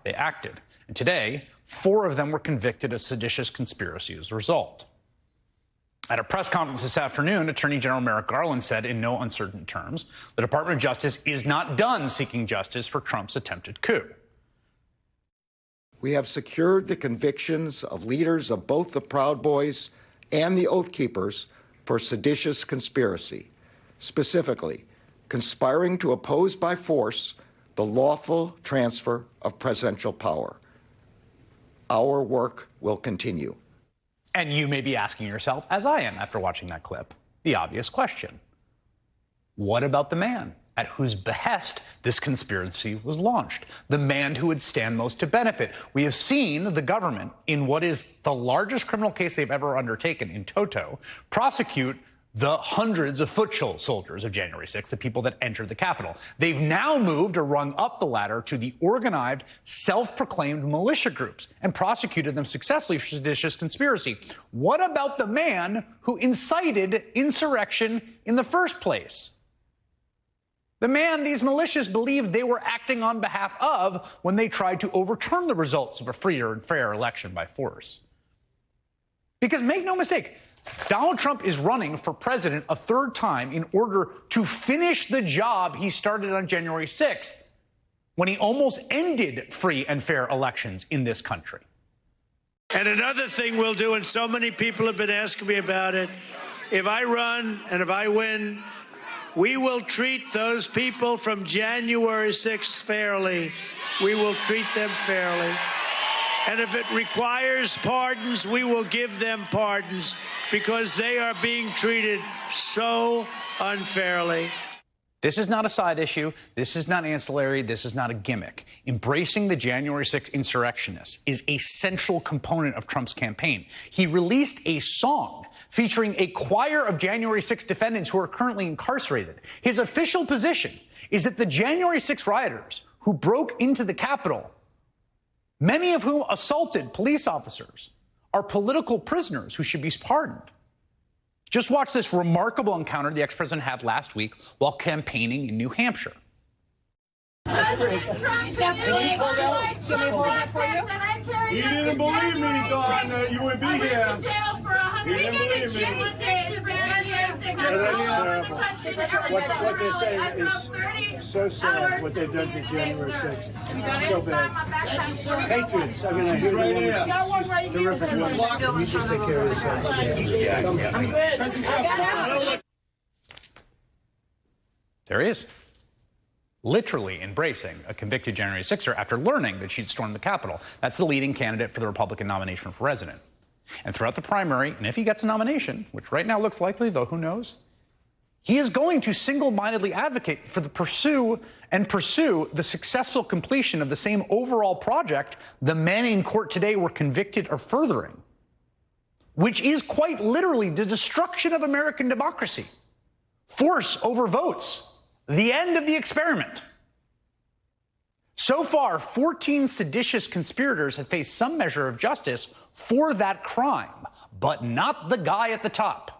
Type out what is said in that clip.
they acted. And today, 4 of them were convicted of seditious conspiracy as a result. At a press conference this afternoon, Attorney General Merrick Garland said in no uncertain terms, the Department of Justice is not done seeking justice for Trump's attempted coup. We have secured the convictions of leaders of both the Proud Boys and the Oath Keepers for seditious conspiracy, specifically conspiring to oppose by force the lawful transfer of presidential power. Our work will continue. And you may be asking yourself, as I am after watching that clip, the obvious question. What about the man at whose behest this conspiracy was launched? The man who would stand most to benefit. We have seen the government, in what is the largest criminal case they've ever undertaken in toto, prosecute the hundreds of foot soldiers of January 6th, the people that entered the Capitol. They've now moved or rung up the ladder to the organized, self-proclaimed militia groups and prosecuted them successfully for seditious conspiracy. What about the man who incited insurrection in the first place? The man these militias believed they were acting on behalf of when they tried to overturn the results of a freer and fair election by force. Because make no mistake, Donald Trump is running for president a 3rd time in order to finish the job he started on January 6th, when he almost ended free and fair elections in this country. And another thing we'll do, and so many people have been asking me about it, if I run and if I win, we will treat those people from January 6th fairly. We will treat them fairly. And if it requires pardons, we will give them pardons, because they are being treated so unfairly. This is not a side issue. This is not ancillary. This is not a gimmick. Embracing the January 6th insurrectionists is a central component of Trump's campaign. He released a song featuring a choir of January 6th defendants who are currently incarcerated. His official position is that the January 6th rioters who broke into the Capitol, many of whom assaulted police officers, are political prisoners who should be pardoned. Just watch this remarkable encounter the ex-president had last week while campaigning in New Hampshire. He didn't believe me, he thought you would be here. He didn't believe me. What they're saying is so sad, what they've done to January 6th. So bad. Patriots, I mean, I hear the terrific one. You just take care of yourself. I'm good. There he is, literally embracing a convicted January 6er after learning that she'd stormed the Capitol. That's the leading candidate for the Republican nomination for president. And throughout the primary, and if he gets a nomination, which right now looks likely, though who knows, he is going to single-mindedly advocate for the pursue the successful completion of the same overall project the men in court today were convicted of furthering, which is quite literally the destruction of American democracy. Force over votes, the end of the experiment. So far, 14 seditious conspirators have faced some measure of justice for that crime, but not the guy at the top.